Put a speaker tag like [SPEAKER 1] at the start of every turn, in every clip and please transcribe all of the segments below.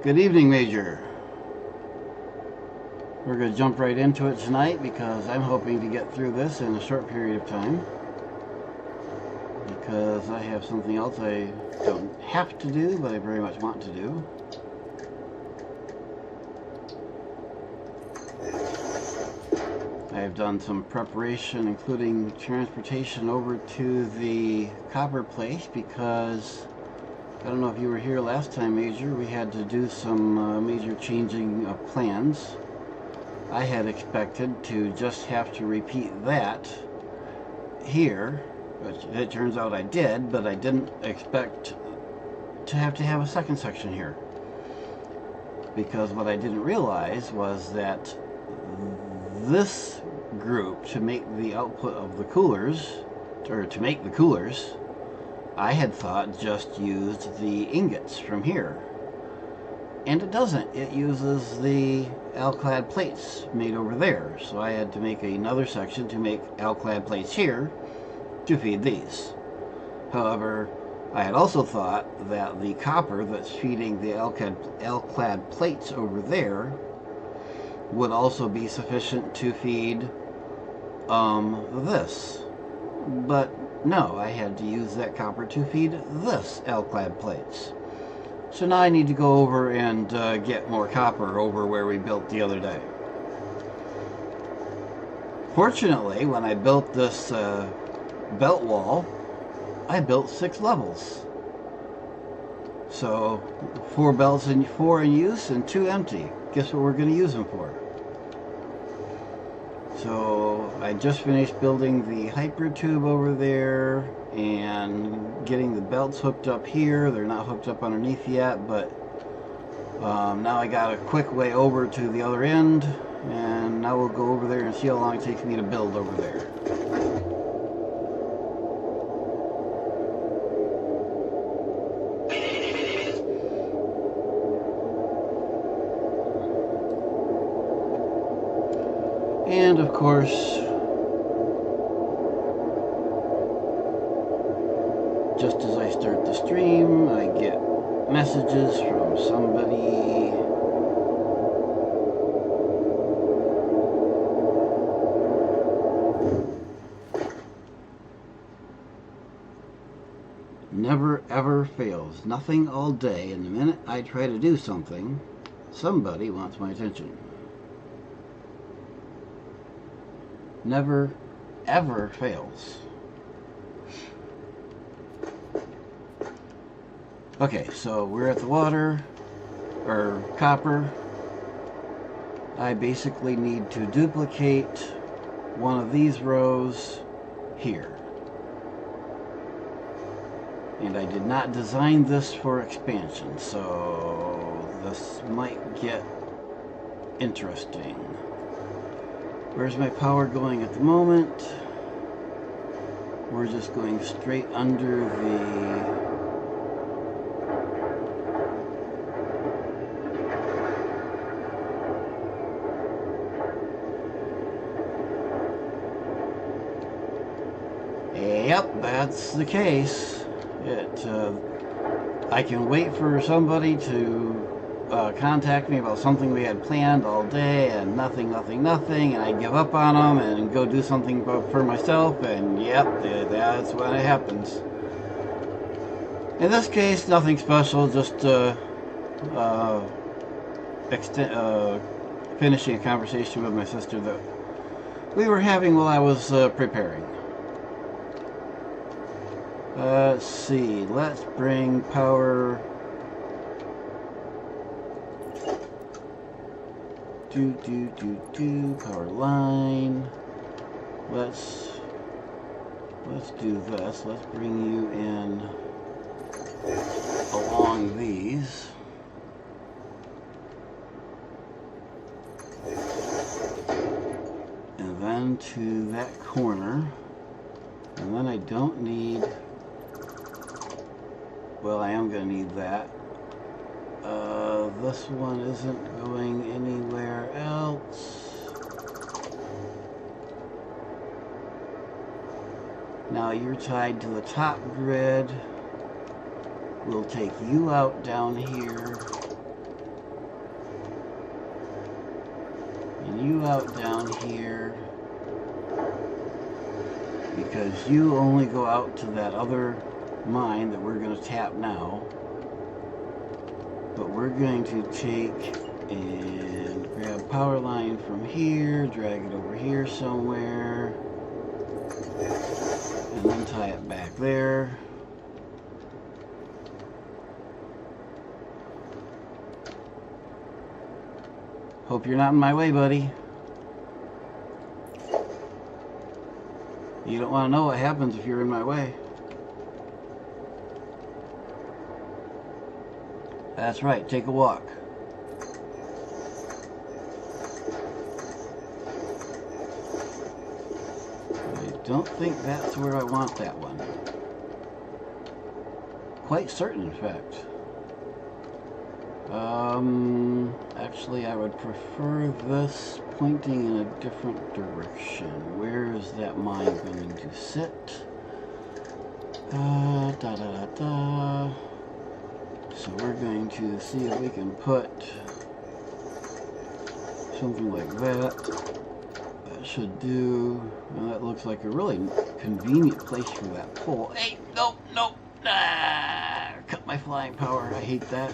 [SPEAKER 1] Good evening, Major. We're going to jump right into it tonight because I'm hoping to get through this in a short period of time. Because I have something else I don't have to do, but I very much want to do. I've done some preparation, including transportation over to the copper place because I don't know if you were here last time, Major. We had to do some major changing of plans. I had expected to just have to repeat that here, which it turns out I did, but I didn't expect to have a second section here. Because what I didn't realize was that this group, to make the output of the coolers, or to make the coolers, I had thought just used the ingots from here. And it doesn't. It uses the alclad plates made over there. So I had to make another section to make alclad plates here to feed these. However, I had also thought that the copper that's feeding the alclad plates over there would also be sufficient to feed this. But no, I had to use that copper to feed this alclad plates. So now I need to go over and get more copper over where we built the other day. Fortunately, when I built this belt wall, I built 6 levels. So 4 belts and 4 in use and 2 empty. Guess what we're going to use them for? So I just finished building the hyper tube over there and getting the belts hooked up here. They're not hooked up underneath yet, but now I got a quick way over to the other end, and now we'll go over there and see how long it takes me to build over there. And of course, just as I start the stream, I get messages from somebody. Never ever fails. Nothing all day, and the minute I try to do something, somebody wants my attention. Never ever fails. Okay, so we're at the water, or copper. I basically need to duplicate one of these rows here. And I did not design this for expansion, so this might get interesting. Where's my power going at the moment? We're just going straight under the... Yep, that's the case. I can wait for somebody to contact me about something we had planned all day and nothing, and I give up on them and go do something for myself, and yep, that's when it happens. In this case, nothing special, just finishing a conversation with my sister that we were having while I was preparing. Let's see, let's bring power... power line. Let's do this. Let's bring you in along these. And then to that corner. And then I don't need... Well, I am going to need that. This one isn't going anywhere else. Now you're tied to the top grid. We'll take you out down here. you out down here because you only go out to that other mine that we're going to tap now. But we're going to take and grab power line from here, drag it over here somewhere, and then tie it back there. Hope you're not in my way, buddy. You don't want to know what happens if you're in my way. That's right, take a walk. I don't think that's where I want that one. Quite certain, in fact. Actually, I would prefer this pointing in a different direction. Where is that mine going to sit? So we're going to see if we can put something like that. That should do. Well, that looks like a really convenient place for that pole. Hey, nope, nope. Ah, cut my flying power. I hate that.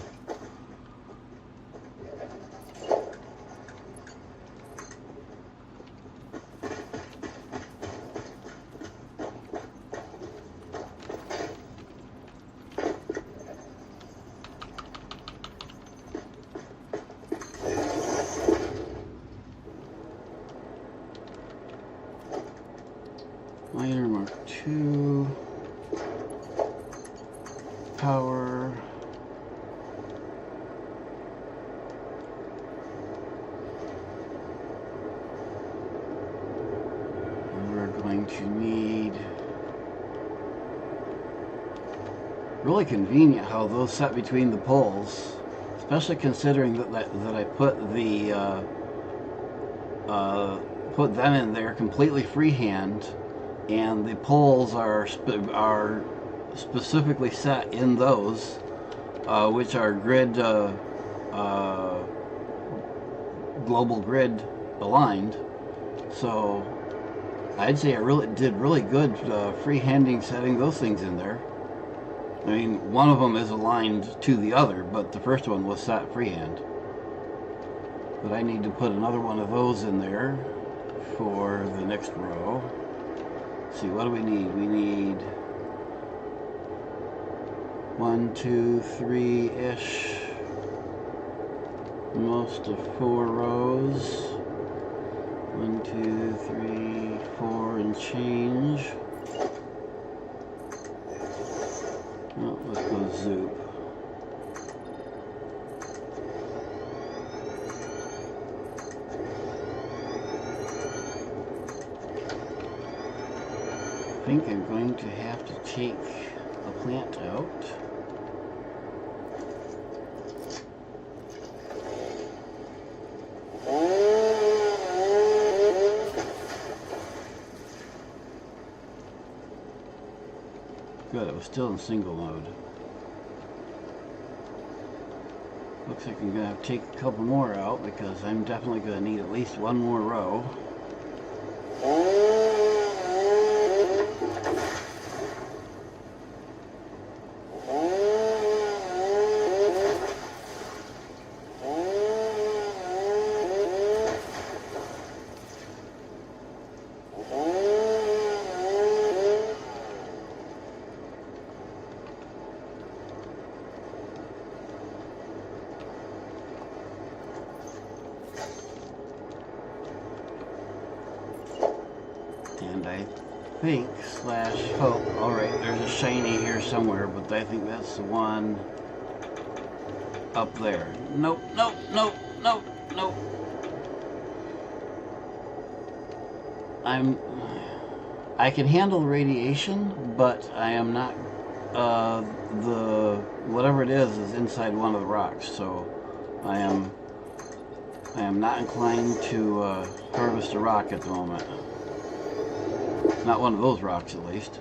[SPEAKER 1] Miner Mark II, power, and we're going to need, really convenient how those set between the poles, especially considering that I put the put them in there completely freehand. And the poles are specifically set in those, which are grid, global grid aligned. So I'd say I did really good freehanding setting those things in there. I mean, one of them is aligned to the other, but the first one was set freehand. But I need to put another one of those in there for the next row. See, what do we need? We need 1, 2, 3-ish, most of 4 rows. 1, 2, 3, 4 and change. Well, let's go zoop. I think I'm going to have to take a plant out. Good, it was still in single mode. Looks like I'm going to have to take a couple more out because I'm definitely going to need at least one more row. And I think / hope, alright, there's a shiny here somewhere, but I think that's the one up there. Nope, nope, nope, nope, nope. I can handle the radiation, but I am not, whatever it is inside one of the rocks, so I am not inclined to harvest a rock at the moment. Not one of those rocks, at least.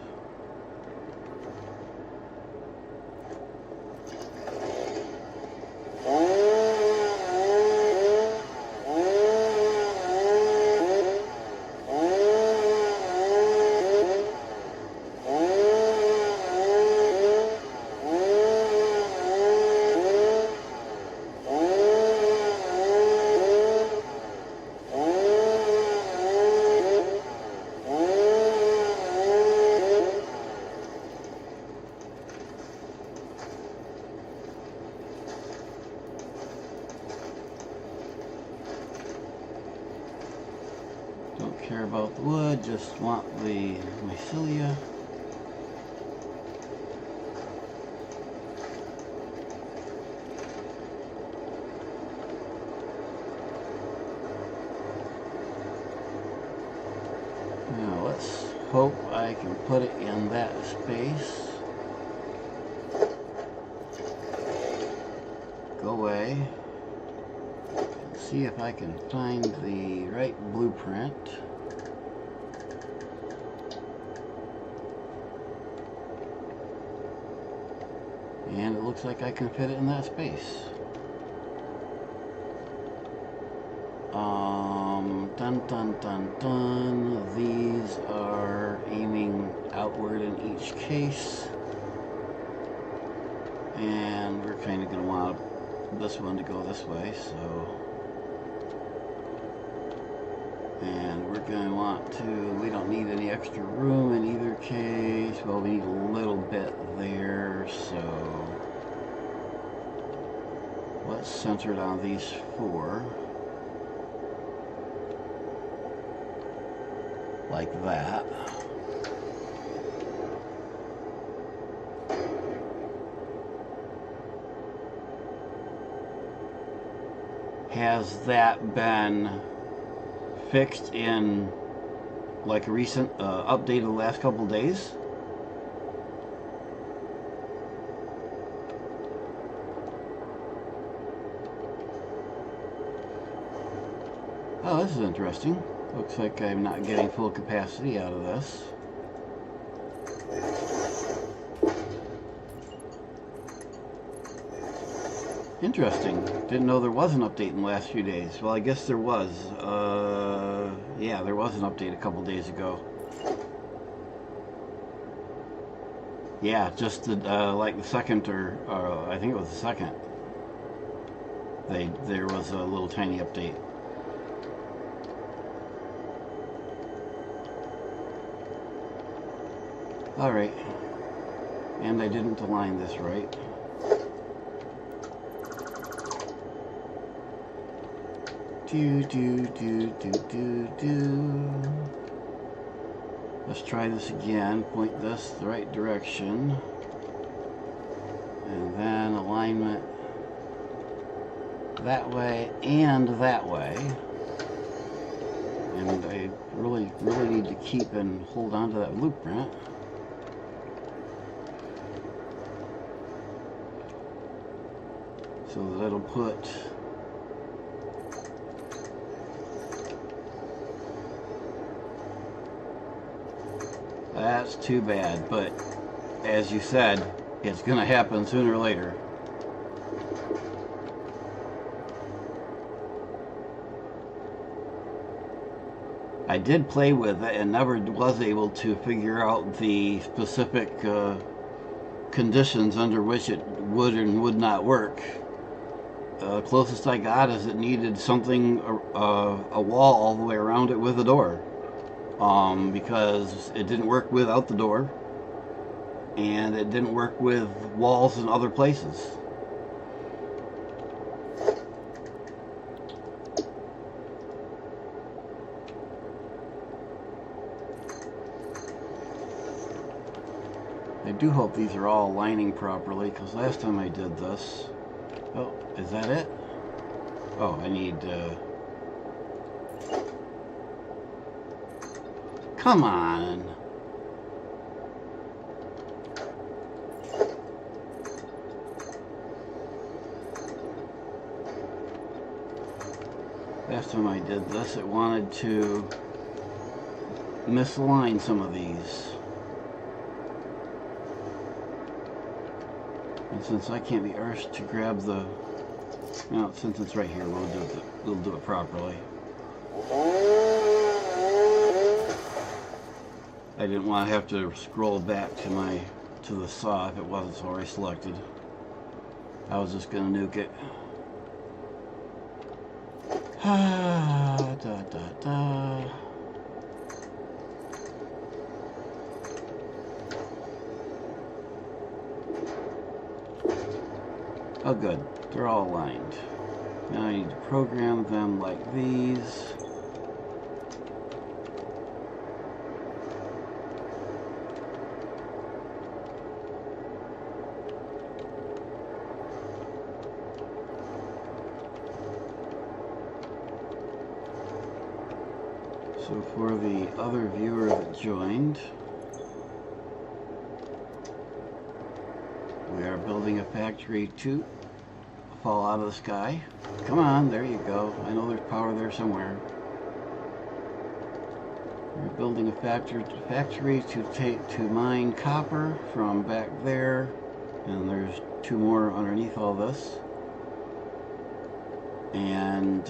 [SPEAKER 1] just want the mycelia. Now let's hope I can put it in that space. Go away. See if I can find the right blueprint. And it looks like I can fit it in that space. Dun dun dun dun. These are aiming outward in each case. And we're kind of going to want this one to go this way, so. And we're going to want to, we don't need any extra room in either case. Well, we need a little bit there, so let's center it on these four. Like that. Has that been fixed in like a recent update of the last couple days? Oh, this is interesting. Looks like I'm not getting full capacity out of this. Interesting. Didn't know there was an update in the last few days. Well, I guess there was. Yeah, there was an update a couple days ago. Yeah, just the, like the second, or I think it was the second. There was a little tiny update. All right, and I didn't align this right. Let's try this again. Point this the right direction. And then alignment that way and that way. And I really need to keep and hold on to that blueprint. So that it'll put that's too bad, but as you said, it's gonna happen sooner or later. I did play with it and never was able to figure out the specific conditions under which it would and would not work. Closest I got is it needed something, a wall all the way around it with a door. Because it didn't work without the door, and it didn't work with walls in other places. I do hope these are all aligning properly, because last time I did this... Oh, is that it? Oh, I need... Come on. Last time I did this, it wanted to misalign some of these. And since I can't be arsed to grab the... No, since it's right here, we'll do it properly. I didn't want to have to scroll back to the saw if it wasn't already selected. I was just gonna nuke it. Oh good, they're all aligned. Now I need to program them like these. So for the other viewer that joined, we are building a factory to fall out of the sky. Come on, there you go. I know there's power there somewhere. We're building a factory to mine copper from back there, and there's two more underneath all this, and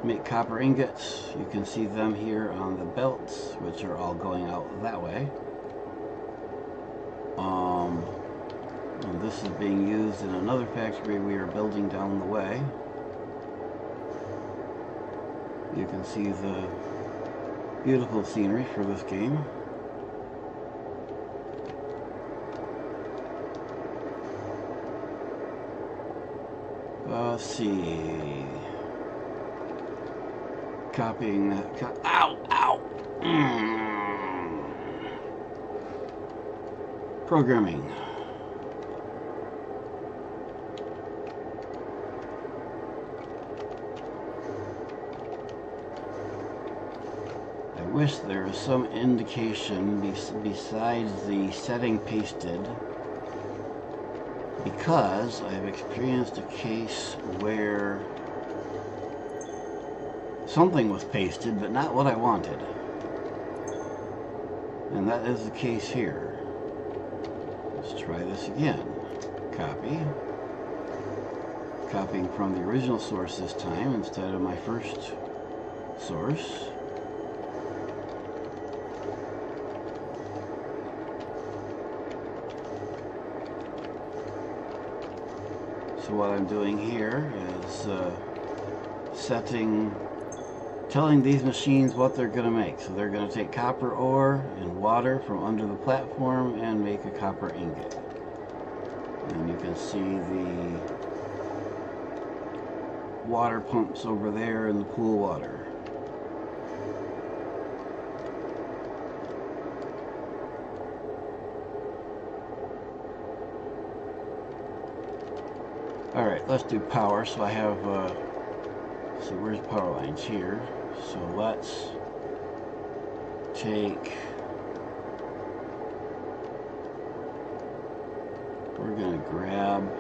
[SPEAKER 1] make copper ingots. You can see them here on the belts, which are all going out that way. And this is being used in another factory we are building down the way. You can see the beautiful scenery for this game. Let's see. Copying that. Ow! Ow! Programming. I wish there was some indication besides the setting pasted, because I've experienced a case where something was pasted but not what I wanted, and that is the case here. Let's try this again. Copy. Copying from the original source this time instead of my first source. So what I'm doing here is telling these machines what they're going to make. So they're going to take copper ore and water from under the platform and make a copper ingot. And you can see the water pumps over there in the pool water. Alright, let's do power. So I have, let's see, where's power lines? Here. So let's take, we're going to grab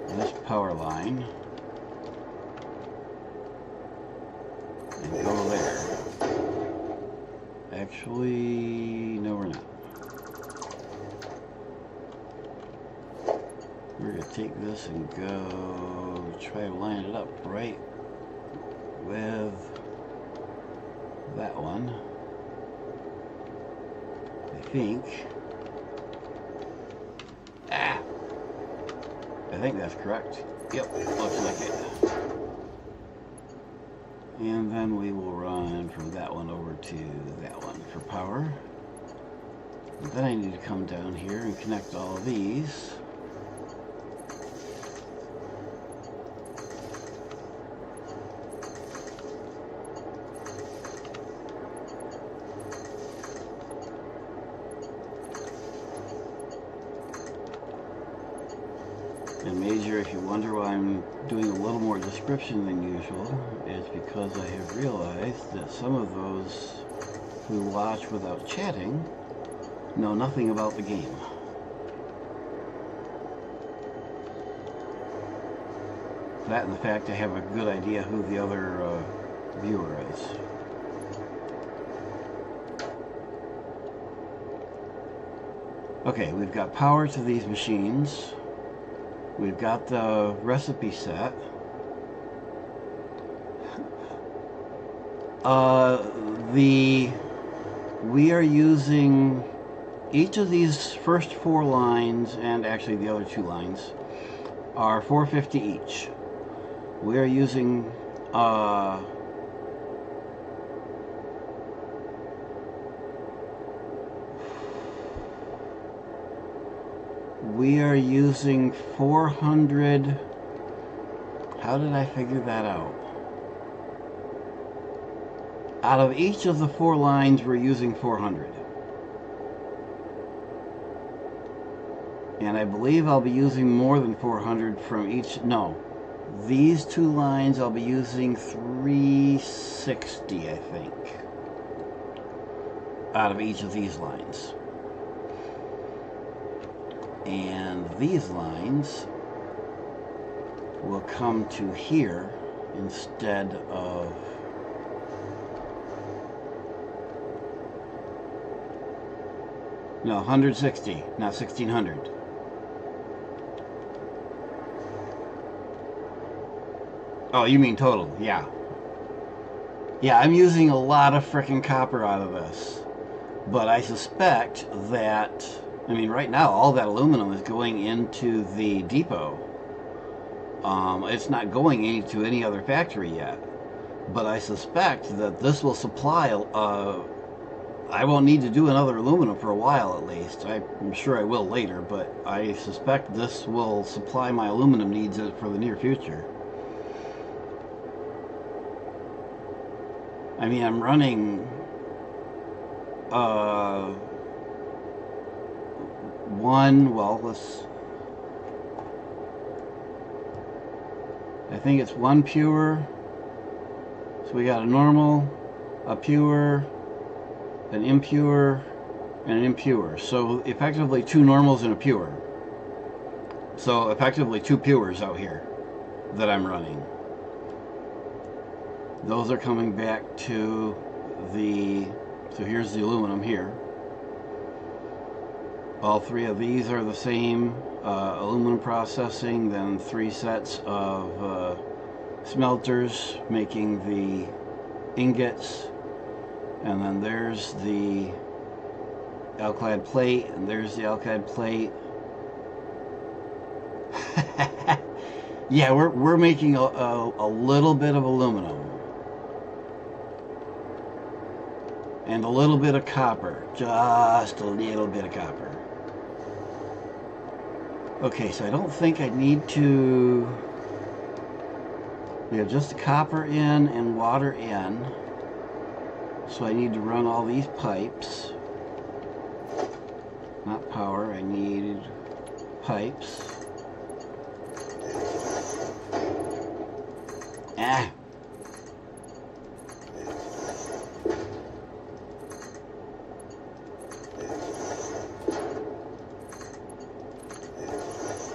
[SPEAKER 1] this power line and go there. Actually, no, we're not. We're going to take this and go try to line it up right with that one. I think. I think that's correct. Yep, looks like it. And then we will run from that one over to that one for power. And then I need to come down here and connect all of these. And Major, if you wonder why I'm doing a little more description than usual, it's because I have realized that some of those who watch without chatting know nothing about the game. That and the fact I have a good idea who the other viewer is. Okay, we've got power to these machines. We've got the recipe set. We are using each of these first 4 lines, and actually the other 2 lines, are 450 each. We are using we are using 400. How did I figure that out? Out of each of the 4 lines, we're using 400. And I believe I'll be using more than 400 from each. No. These 2 lines I'll be using 360, I think. out of each of these lines. And these lines will come to here instead of no, 160, not 1600. Oh, you mean total? Yeah. Yeah, I'm using a lot of frickin' copper out of this. But I suspect that, I mean, right now all that aluminum is going into the depot. It's not going into any other factory yet. But I suspect that this will supply, I won't need to do another aluminum for a while at least. I'm sure I will later, but I suspect this will supply my aluminum needs for the near future. I mean, I'm running I think it's one pure. So we got a normal, a pure, an impure, and an impure. So effectively 2 normals and a pure. So effectively 2 pures out here that I'm running. Those are coming back to the, so here's the aluminum here. All 3 of these are the same aluminum processing, then 3 sets of smelters making the ingots, and then there's the alkyd plate, and there's the alkyd plate. Yeah, we're making a little bit of aluminum and a little bit of copper, just a little bit of copper. Okay, so I don't think I need to, we have just copper in and water in, so I need to run all these pipes, not power, I need pipes.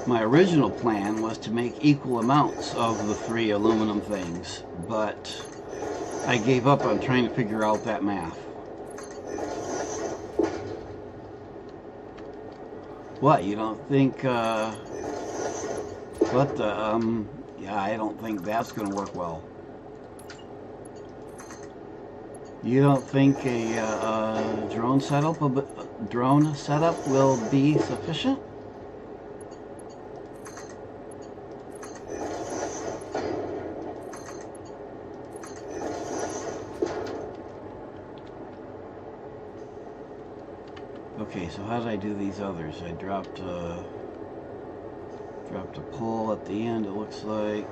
[SPEAKER 1] My original plan was to make equal amounts of the 3 aluminum things, but I gave up on trying to figure out that math. What, you don't think, yeah, I don't think that's going to work well. You don't think a drone setup will be sufficient? Okay, so how did I do these others? I dropped a pole at the end, it looks like.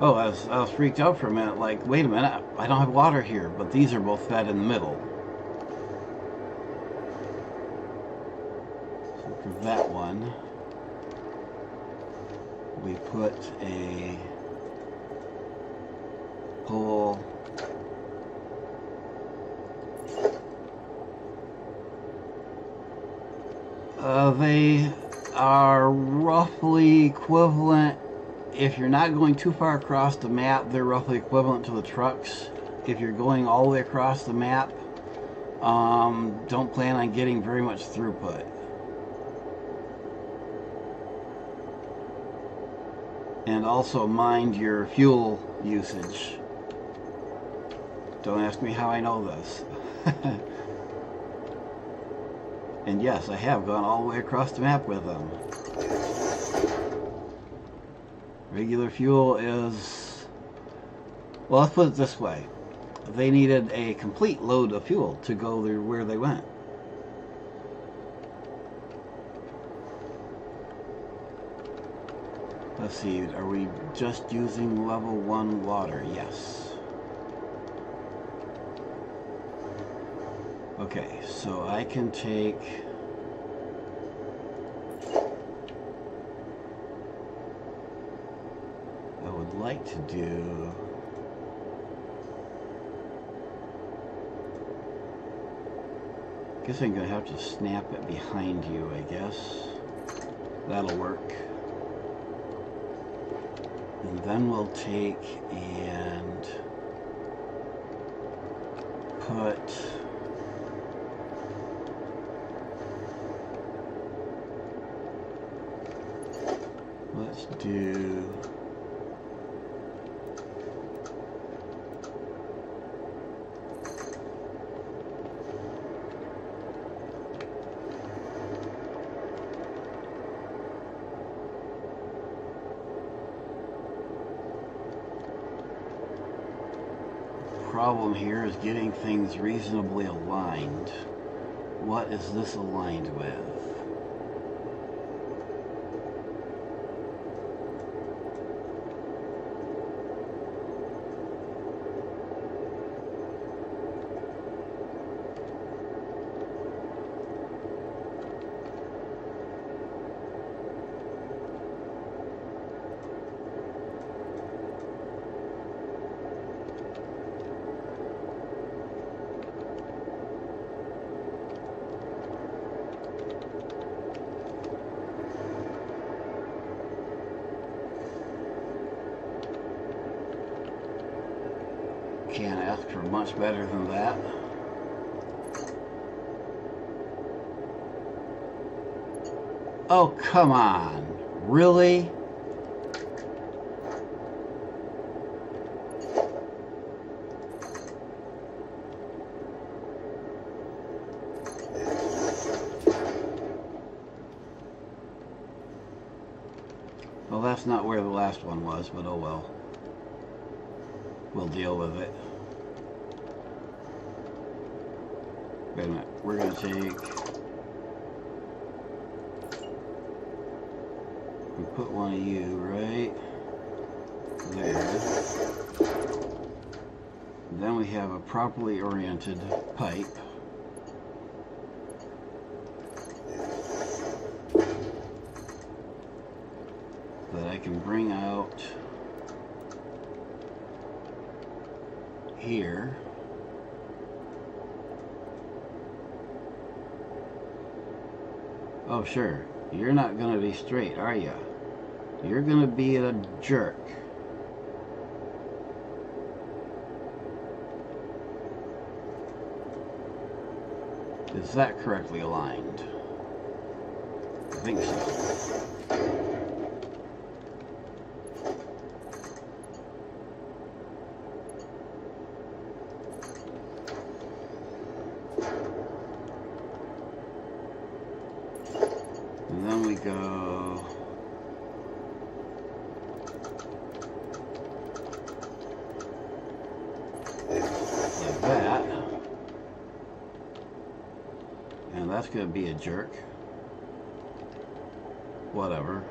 [SPEAKER 1] Oh, I was freaked out for a minute, like, wait a minute, I don't have water here, but these are both fed in the middle. So for that one, we put a pole they are roughly equivalent. If you're not going too far across the map, they're roughly equivalent to the trucks. If you're going all the way across the map, don't plan on getting very much throughput. And also mind your fuel usage. Don't ask me how I know this. And yes, I have gone all the way across the map with them. Regular fuel is, well, let's put it this way. They needed a complete load of fuel to go where they went. Let's see, are we just using level 1 water? Yes. Okay, so I can take I would like to do. Guess I'm gonna have to snap it behind you, I guess. That'll work. And then we'll take and put let's do problem here is getting things reasonably aligned. What is this aligned with? Can't ask for much better than that. Oh, come on. Really? Well, that's not where the last one was, but oh well. We'll deal with it. Wait a minute. We're going to take and put one of you right there. Then we have a properly oriented pipe. That I can bring out here. Oh sure, you're not going to be straight, are you? You're going to be a jerk. Is that correctly aligned? I think so. And then we go like that. And that's going to be a jerk. Whatever.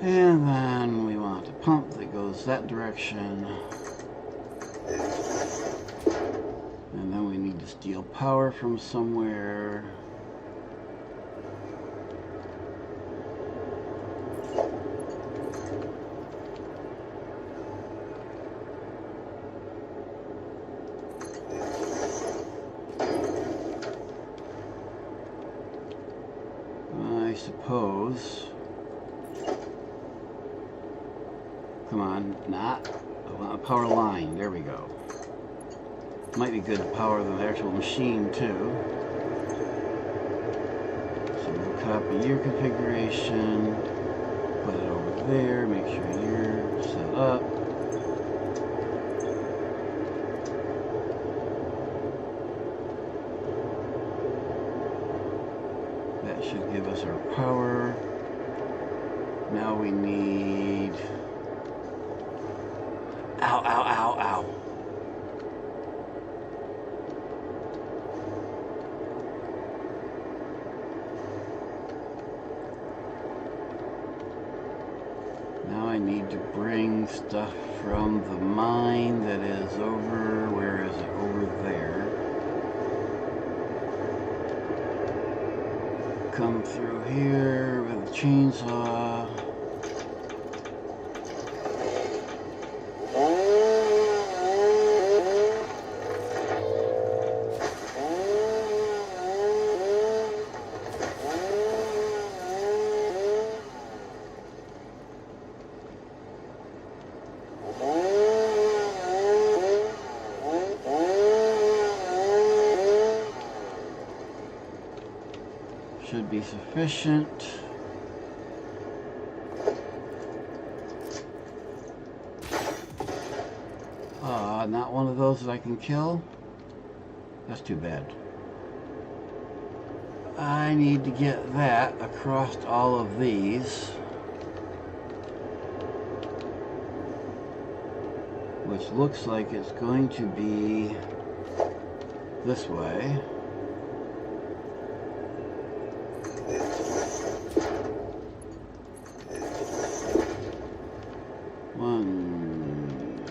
[SPEAKER 1] And then we want a pump that goes that direction. And then we need to steal power from somewhere. I suppose. Come on, not. I want a power line. There we go. Might be good to power the actual machine too. So we'll copy your configuration, put it over there, make sure you're set up. That should give us our power. Now we need... Ow, ow, ow, ow. Now I need to bring stuff from the mine that is over, where is it? Over there. Come through here with a chainsaw. should be sufficient. Not one of those that I can kill. That's too bad. I need to get that across all of these, which looks like it's going to be this way. One,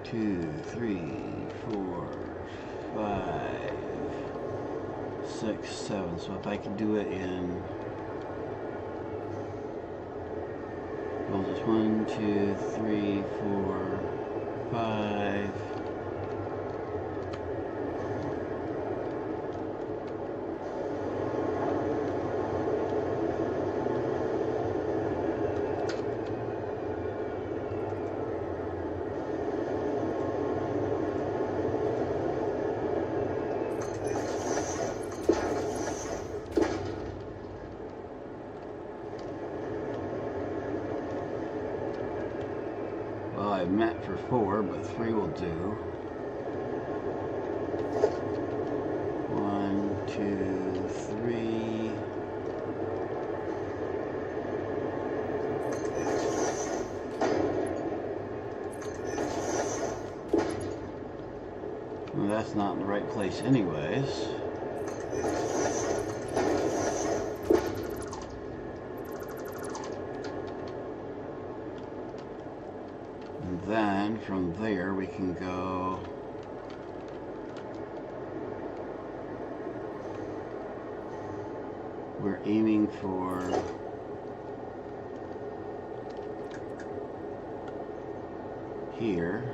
[SPEAKER 1] two, three, 4, 5, 6, 7. So if I can do it in, well, just 1, 2, 3, 4, 5. Well, I meant for 4, but 3 will do. 1, 2, 3. Well, that's not in the right place anyways. And then from there we can go we're aiming for here.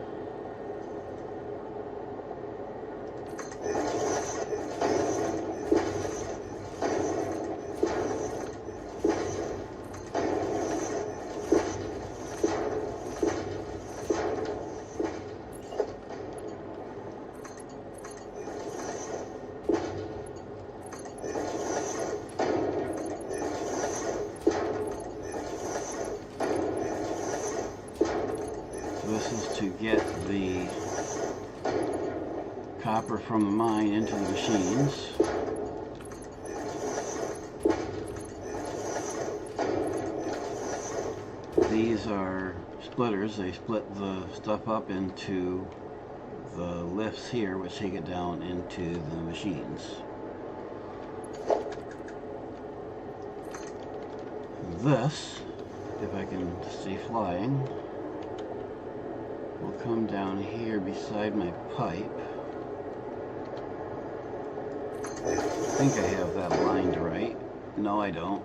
[SPEAKER 1] This is to get the copper from the mine into the machines. These are splitters. They split the stuff up into the lifts here, which take it down into the machines. This, if I can stay flying, will come down here beside my pipe. I think I have that lined right. No, I don't.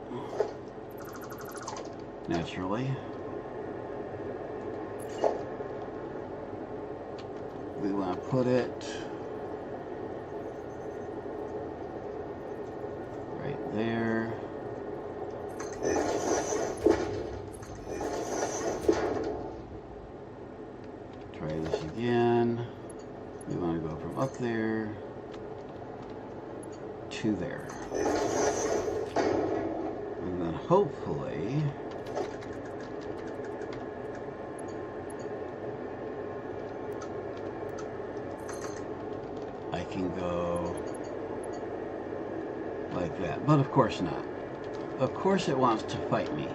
[SPEAKER 1] Naturally. We want to put it right there. Try this again. We want to go from up there to there. And then hopefully I can go like that. But of course not. Of course it wants to fight me.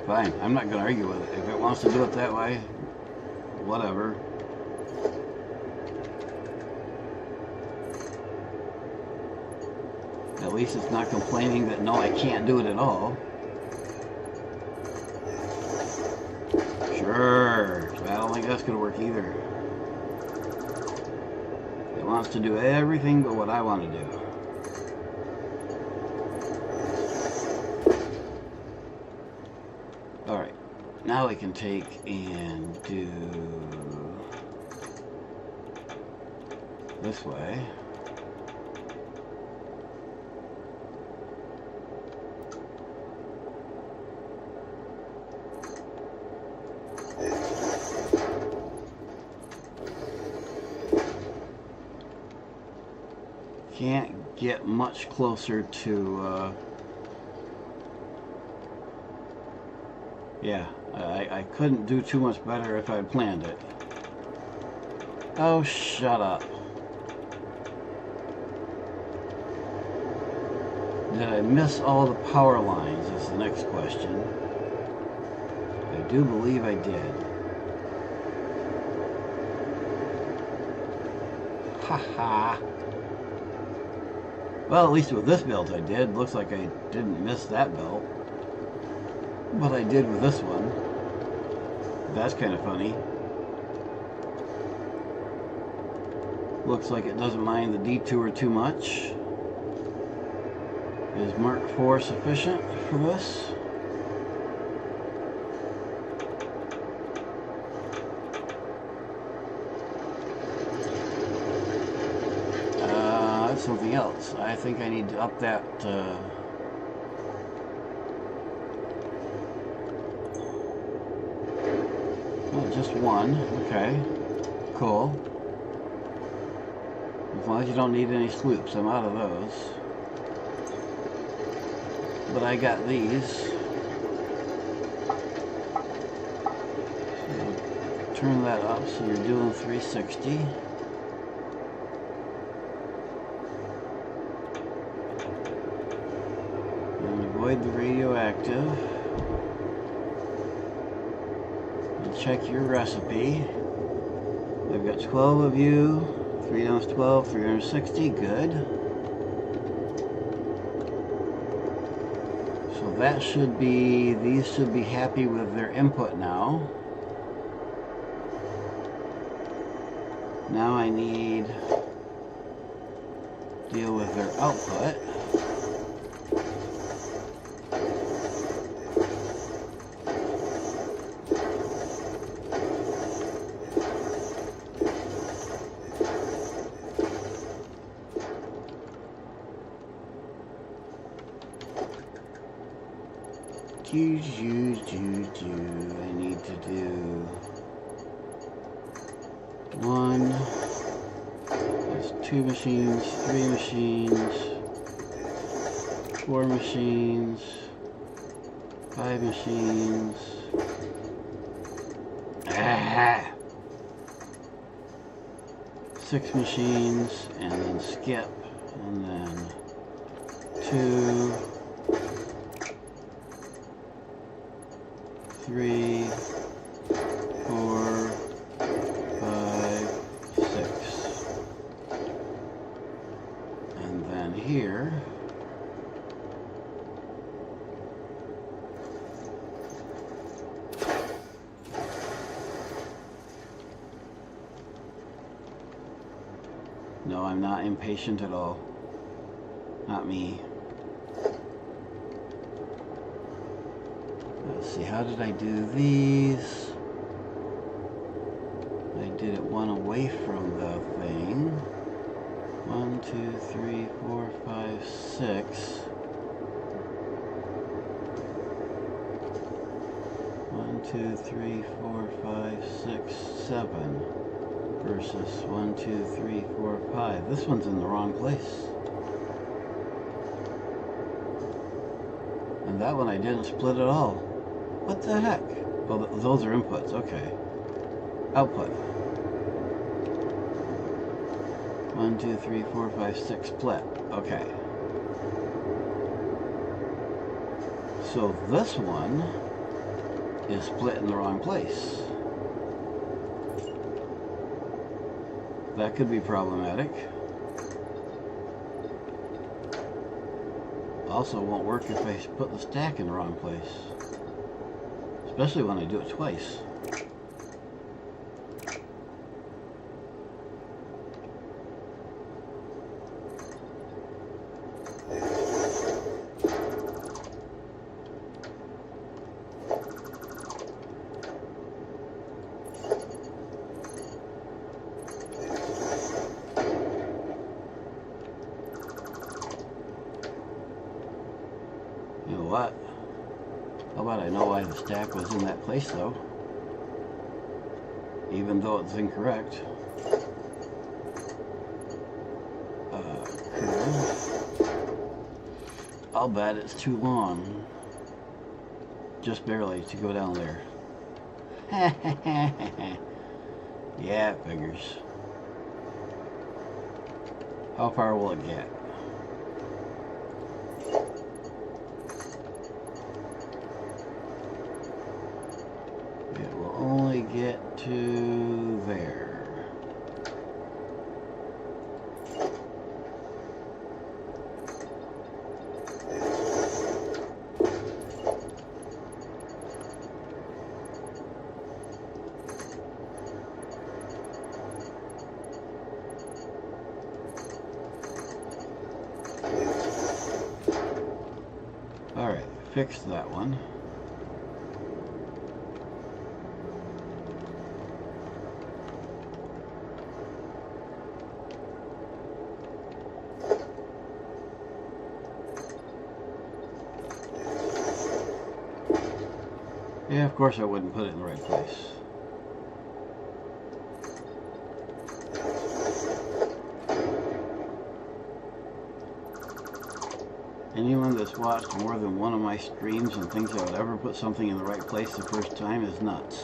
[SPEAKER 1] Fine, I'm not going to argue with it. If it wants to do it that way, whatever. At least it's not complaining that no, I can't do it at all. Sure, I don't think that's going to work either. It wants to do everything but what I want to do. Alright, now we can take and do this way. can't get much closer to, yeah, I couldn't do too much better if I had planned it. Oh, shut up. Did I miss all the power lines is the next question. I do believe I did. Haha. Well, at least with this belt I did. Looks like I didn't miss that belt. But I did with this one. That's kind of funny. Looks like it doesn't mind the detour too much. Is Mark IV sufficient for this? That's something else. I think I need to up that. Well, just one. Okay. Cool. As long as you don't need any sloops, I'm out of those. But I got these. So turn that up so you're doing 360. And avoid the radioactive. And check your recipe. I've got 12 of you. 3 times 12, 360, good. So that should be, these should be happy with their input now. Now I need to deal with their output. I need to do 1, that's 2 machines, 3 machines, 4 machines, 5 machines, 6 machines, and then skip, and then 2, 3, 4, 5, 6. And then here, no, I'm not impatient at all. Not me. Let's see, how did I do these? I did it one away from the thing. 1, 2, 3, 4, 5, 6. 1, 2, 3, 4, 5, 6, 7. Versus 1, 2, 3, 4, 5. This one's in the wrong place. And that one I didn't split at all. What the heck? Well, those are inputs, okay. Output. 1, 2, 3, 4, 5, 6, split. Okay. So this one is split in the wrong place. That could be problematic. Also won't work if I put the stack in the wrong place. Especially when I do it twice. You know what? How about I know why the stack was in that place though? Even though it's incorrect. I'll bet it's too long. Just barely to go down there. Yeah, it figures. How far will it get? It will only get to there. Alright, fixed that one. Yeah, of course I wouldn't put it in the right place. Anyone that's watched more than one of my streams and thinks I would ever put something in the right place the first time is nuts.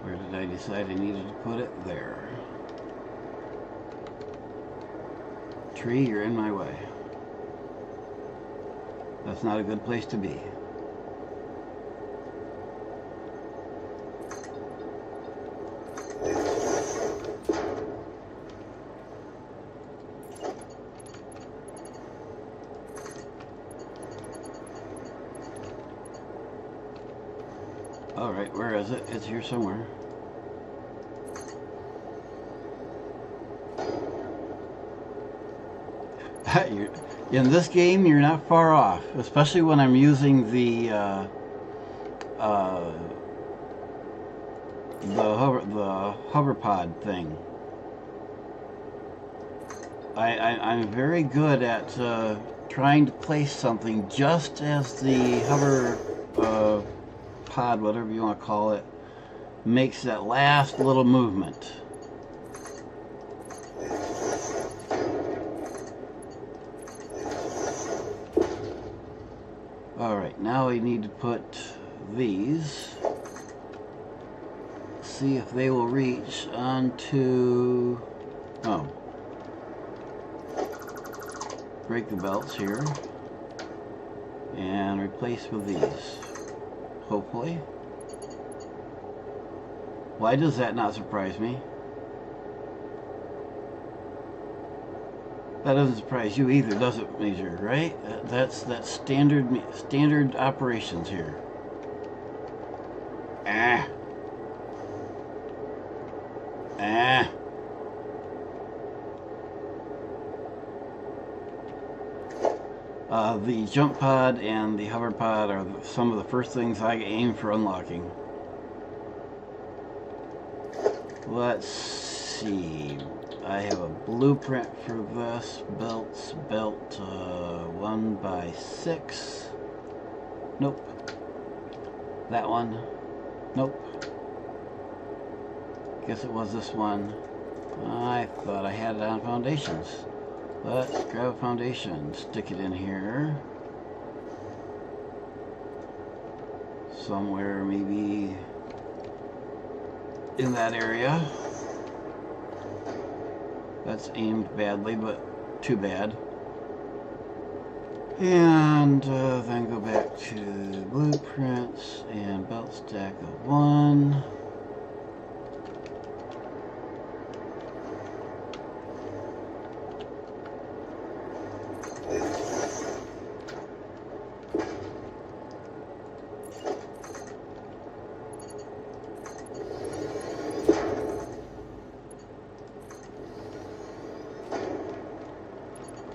[SPEAKER 1] Where did I decide I needed to put it? There. Tree, you're in my way. That's not a good place to be. Alright, where is it? It's here somewhere. In this game, you're not far off, especially when I'm using the hover pod thing. I'm very good at trying to place something just as the hover pod, whatever you want to call it, makes that last little movement. Alright, now we need to put these. See if they will reach onto... Oh. Break the belts here. And replace with these. Hopefully. Why does that not surprise me? That doesn't surprise you either, does it, Major? Right? That's standard operations here. The jump pod and the hover pod are some of the first things I aim for unlocking. Let's see. I have a blueprint for this. Belt 1x6. Nope. That one. Nope. Guess it was this one. I thought I had it on foundations. Let's grab a foundation, stick it in here. Somewhere maybe in that area. That's aimed badly, but too bad. And then go back to blueprints and belt stack of 1.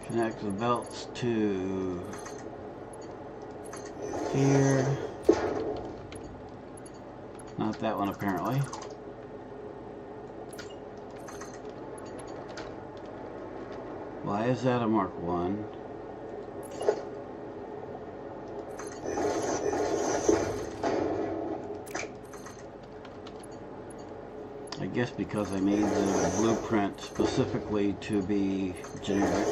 [SPEAKER 1] Connect the belts to here. Not that one, apparently. Why is that a Mark 1? guess because I made the blueprint specifically to be generic.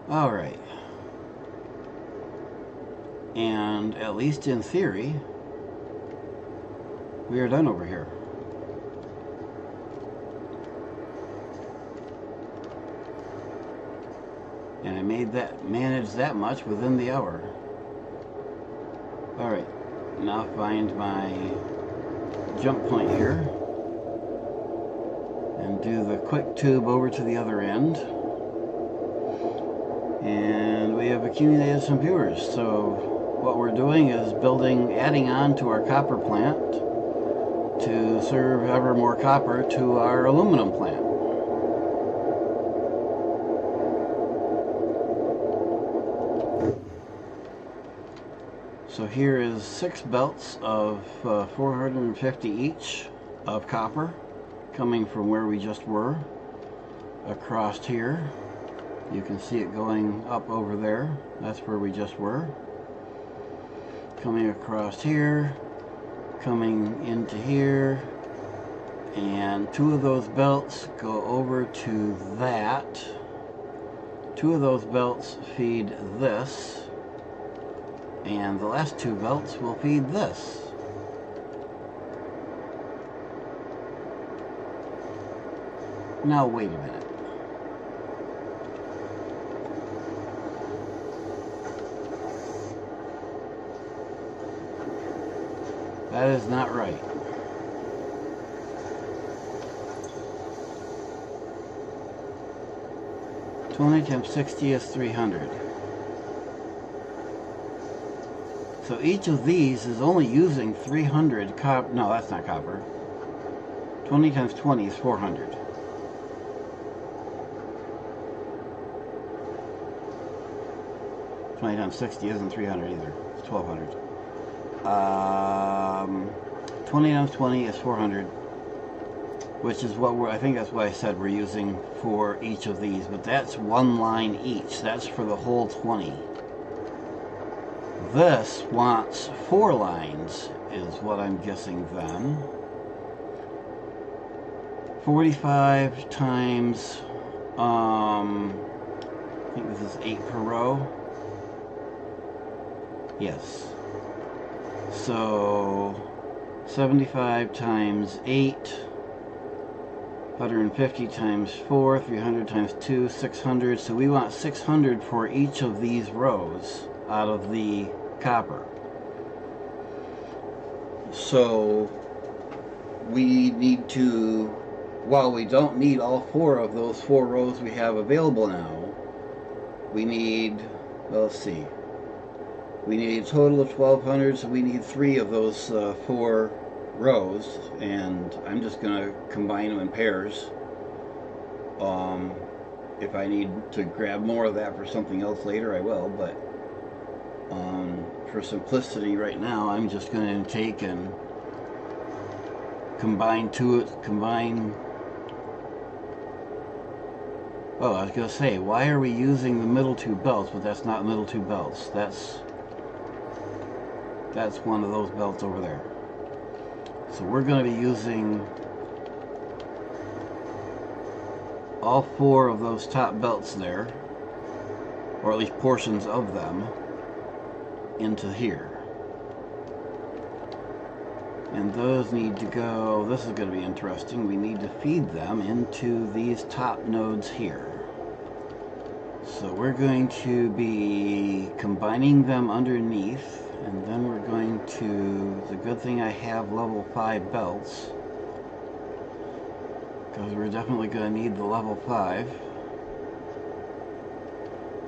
[SPEAKER 1] Alright. And at least in theory, we are done over here. And I managed that much within the hour. Alright, now find my jump point here and do the quick tube over to the other end. And we have accumulated some viewers, so what we're doing is adding on to our copper plant to serve ever more copper to our aluminum plant. So here is 6 belts of 450 each of copper coming from where we just were across here. You can see it going up over there. That's where we just were. Coming across here, coming into here, and 2 of those belts go over to that. 2 of those belts feed this, and the last 2 belts will feed this. Now wait a minute. That is not right. $20 times 60 is 300. So each of these is only using 300 copper. No, that's not copper. 20 times 20 is 400. $20 times 60 isn't 300 either. It's 1200. 20 times 20 is 400, which is what I think that's what I said we're using for each of these, but that's 1 line each. That's for the whole 20. This wants 4 lines, is what I'm guessing then. 45 times, I think this is 8 per row. Yes. So 75 times 8, 150 times 4, 300 times 2, 600. So we want 600 for each of these rows out of the copper. So we need to, while we don't need all 4 of those 4 rows we have available now, we need, well, let's see. We need a total of 1200, so we need 3 of those 4 rows, and I'm just going to combine them in pairs. If I need to grab more of that for something else later, I will, but for simplicity right now, I'm just going to take and combine oh, I was going to say, why are we using the middle 2 belts, but that's not middle 2 belts. That's one of those belts over there. So we're going to be using all 4 of those top belts there, or at least portions of them, into here. And those need to go, this is going to be interesting, we need to feed them into these top nodes here. So we're going to be combining them underneath. And then we're going to, the good thing I have level 5 belts, because we're definitely going to need the level 5.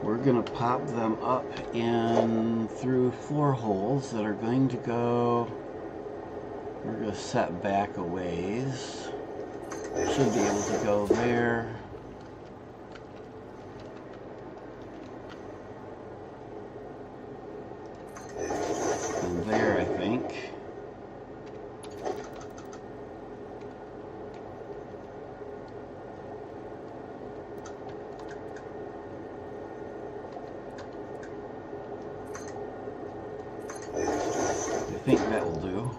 [SPEAKER 1] We're going to pop them up in through floor holes that are going to go, we're going to set back a ways. Should be able to go there. There, I think. I think that will do.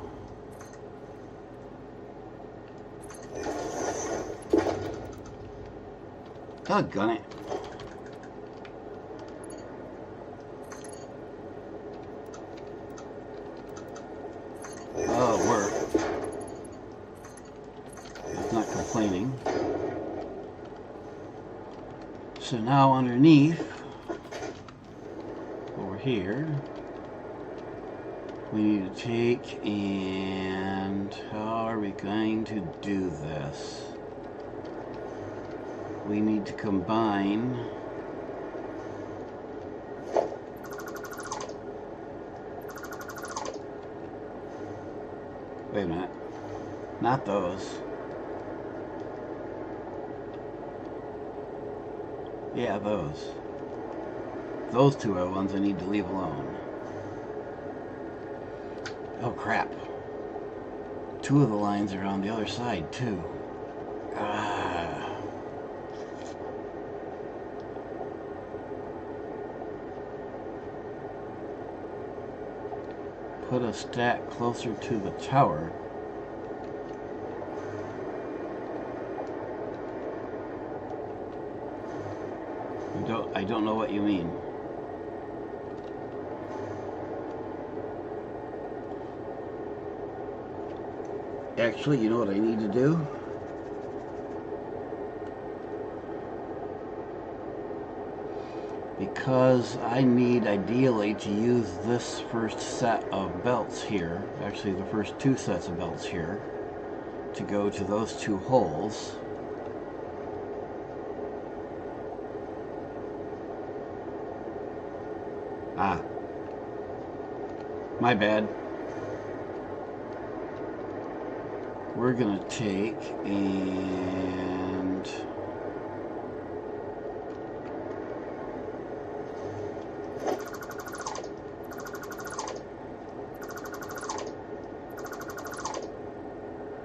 [SPEAKER 1] Doggone it. Oh, it worked. It's not complaining. So now underneath, over here, we need to take and how are we going to do this? We need to combine wait a minute, not those. Yeah, those. Those two are the ones I need to leave alone. Oh crap. Two of the lines are on the other side too. Put a stack closer to the tower. I don't know what you mean. Actually, you know what I need to do? Because I need ideally to use this first set of belts here, actually the first two sets of belts here, to go to those two holes. Ah, my bad. We're gonna take and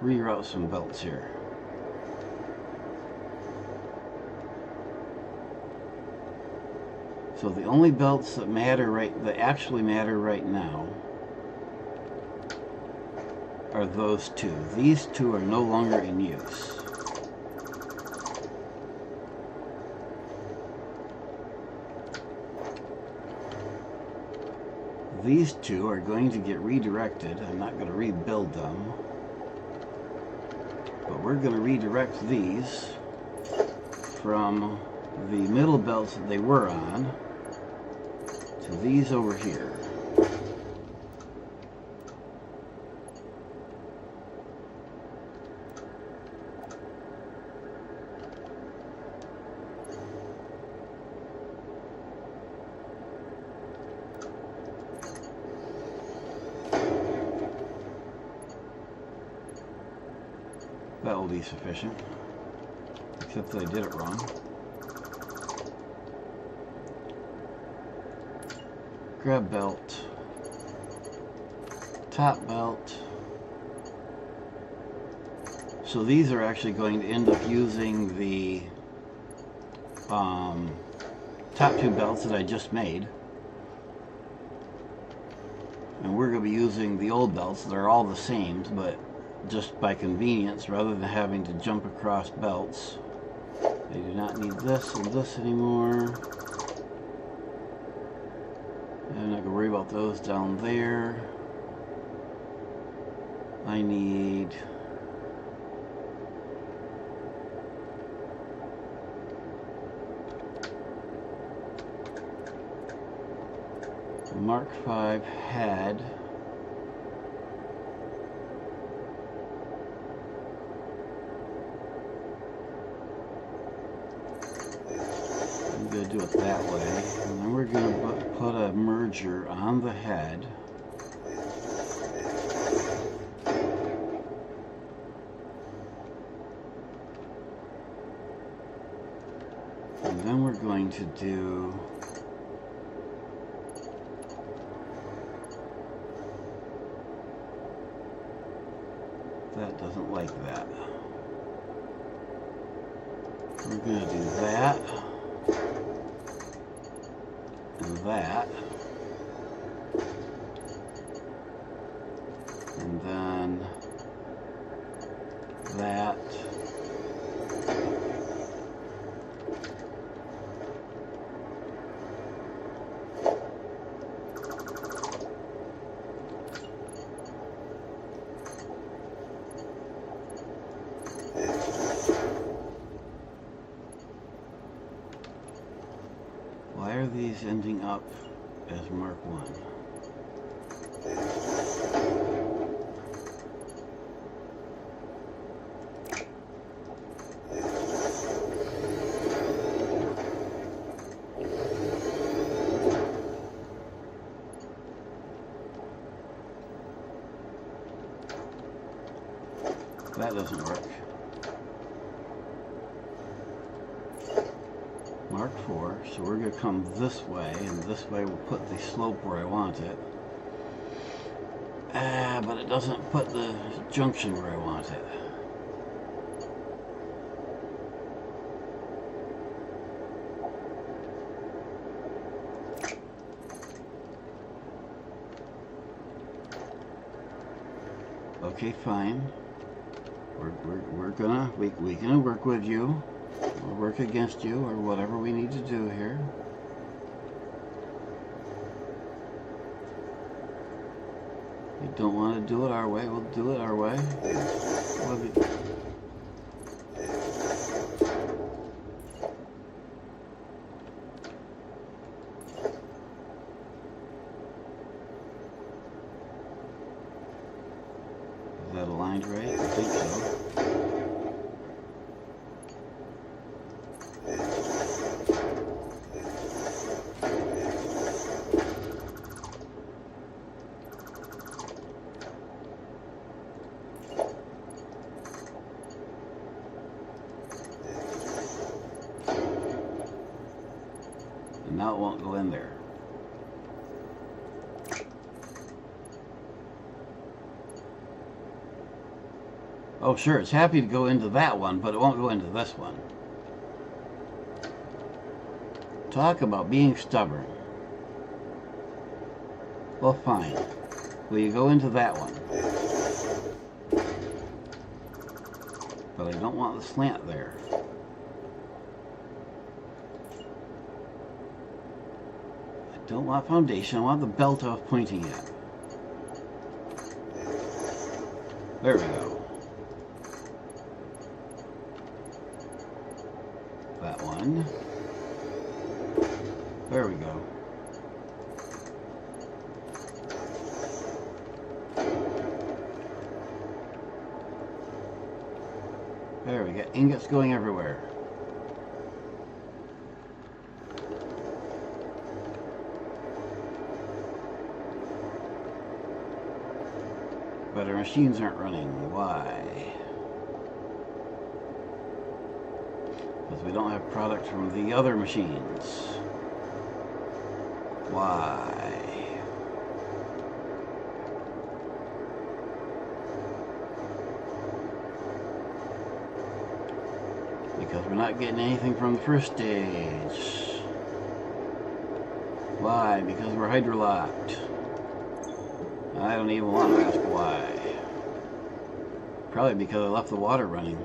[SPEAKER 1] reroute some belts here. So the only belts that actually matter right now are those two. These two are no longer in use. These two are going to get redirected. I'm not going to rebuild them, but we're going to redirect these from the middle belts that they were on to these over here. That will be sufficient, except that I did it wrong. Grab belt, top belt. So these are actually going to end up using the top two belts that I just made. And we're going to be using the old belts. They're all the same, but just by convenience, rather than having to jump across belts. I do not need this and this anymore. I'm not going to worry about those down there. I need a Mark V head. I'm going to do it that way. And then we're going to put a merger on the head. And then we're going to do that doesn't like that. We're going to do that and that, and then that ending up as Mark 1. That doesn't work. Mark 4, so we're going to come this way, and this way we'll put the slope where I want it. But it doesn't put the junction where I want it. Okay, fine. We're gonna work with you, or work against you, or whatever we need to do here. You don't want to do it our way, we'll do it our way. Is that aligned right? I think so. And now it won't go in there. Oh sure, it's happy to go into that one, but it won't go into this one. Talk about being stubborn. Well, fine. Will you go into that one? But I don't want the slant there. I don't want foundation, I want the belt I was pointing at. There we go. That one. There we go. There we go. Ingots going everywhere. But our machines aren't running. Why? Because we don't have product from the other machines. Why? Because we're not getting anything from the first stage. Why? Because we're hydrolocked. I don't even want to ask why. Probably because I left the water running.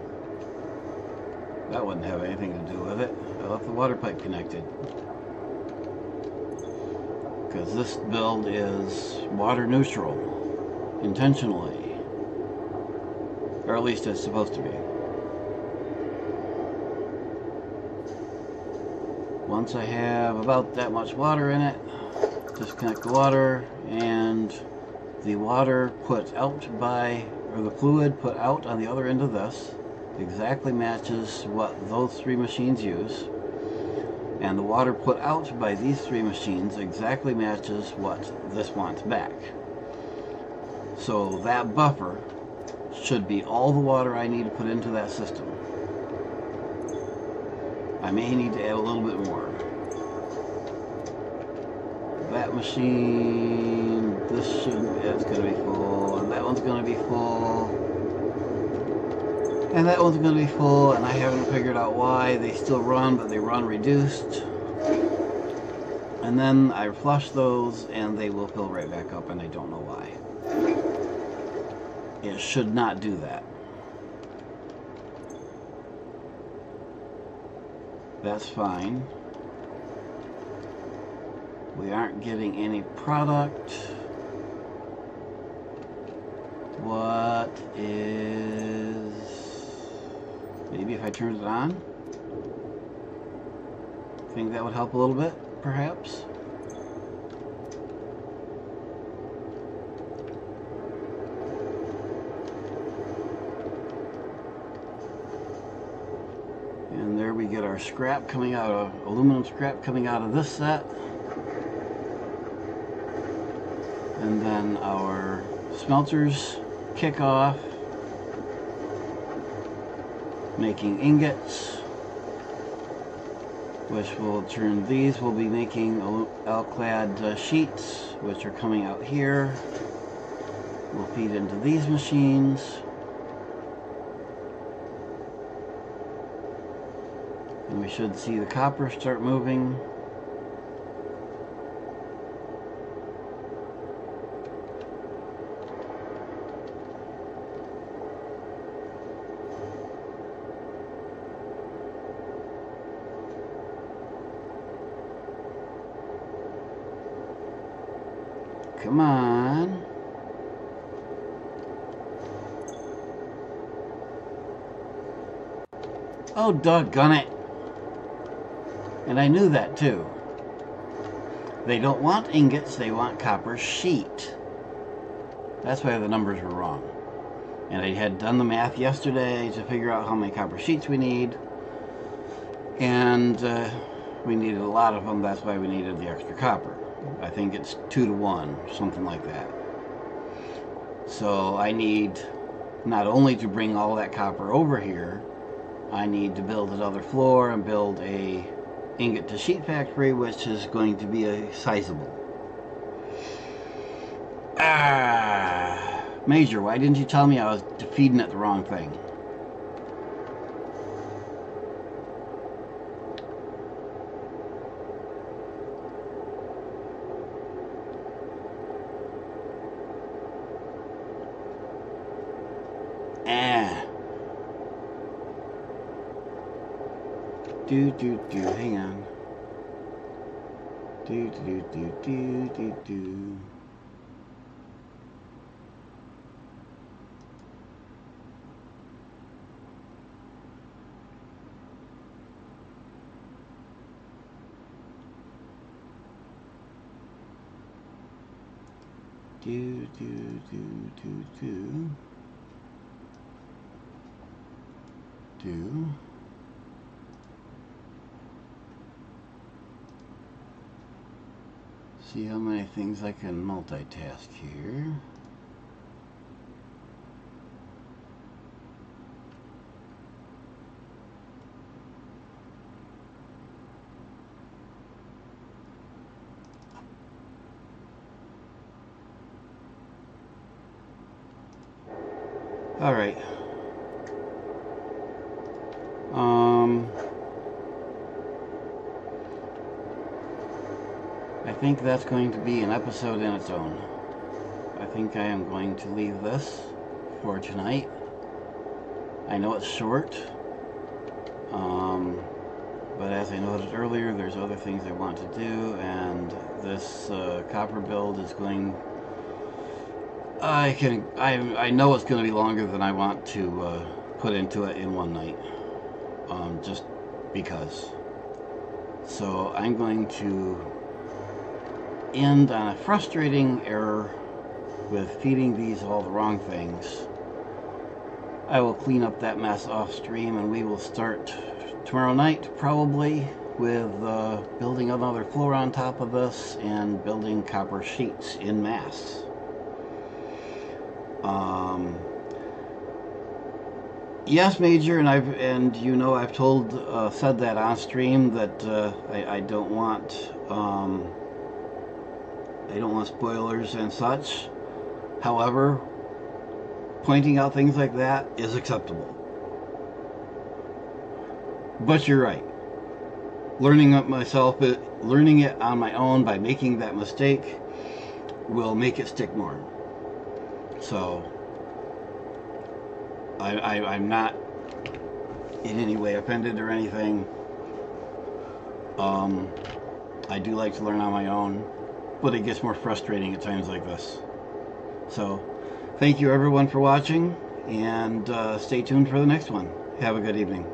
[SPEAKER 1] That wouldn't have anything to do with it. I left the water pipe connected. Because this build is water neutral, intentionally. Or at least it's supposed to be. Once I have about that much water in it, disconnect the water, and the water put out by, or the fluid put out on the other end of this exactly matches what those three machines use, and the water put out by these three machines exactly matches what this wants back. So that buffer should be all the water I need to put into that system. I may need to add a little bit more. That machine, this shouldn't, it's going to be full, and that one's going to be full, and that one's going to be full, and I haven't figured out why. They still run, but they run reduced. And then I flush those, and they will fill right back up, and I don't know why. It should not do that. That's fine. We aren't getting any product. What is... Maybe if I turned it on? Think that would help a little bit, perhaps? our scrap coming out of aluminum scrap coming out of this set, and then our smelters kick off making ingots, which will turn these. We'll be making alclad sheets, which are coming out here. We'll feed into these machines. And we should see the copper start moving. Come on. Oh, doggone it. And I knew that too. They don't want ingots, they want copper sheet. That's why the numbers were wrong. And I had done the math yesterday to figure out how many copper sheets we need. And we needed a lot of them, that's why we needed the extra copper. I think it's 2 to 1, something like that. So I need not only to bring all that copper over here, I need to build another floor and build a ingot to sheet factory, which is going to be a sizable. Major, why didn't you tell me I was feeding it the wrong thing? Hang on. See how many things I can multitask here. All right. I think that's going to be an episode in its own. I think I am going to leave this for tonight. I know it's short, but as I noted earlier, there's other things I want to do, and this copper build is going. I know it's going to be longer than I want to put into it in one night, just because. So I'm going to end on a frustrating error with feeding these all the wrong things. I will clean up that mess off stream, and we will start tomorrow night probably with building another floor on top of this and building copper sheets in mass. Yes, Major, and I've said that on stream that I don't want spoilers and such. However, pointing out things like that is acceptable. But you're right. Learning it on my own by making that mistake will make it stick more. So I'm not in any way offended or anything. I do like to learn on my own, but it gets more frustrating at times like this. So thank you everyone for watching, and stay tuned for the next one. Have a good evening.